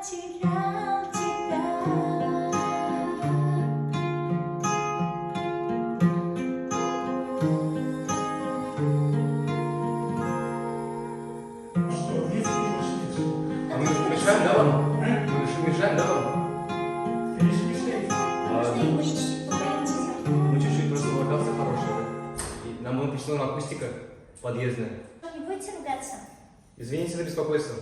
потерял тебя. Что, нет, А мы мешаем, да, вам? Мы мешаем, да, вам? ты не смешай. Можно чуть-чуть поговорить. Мы чуть-чуть просто локация хорошая. И нам была впечатлена акустика подъездная. Не будете ругаться? Извините за беспокойство.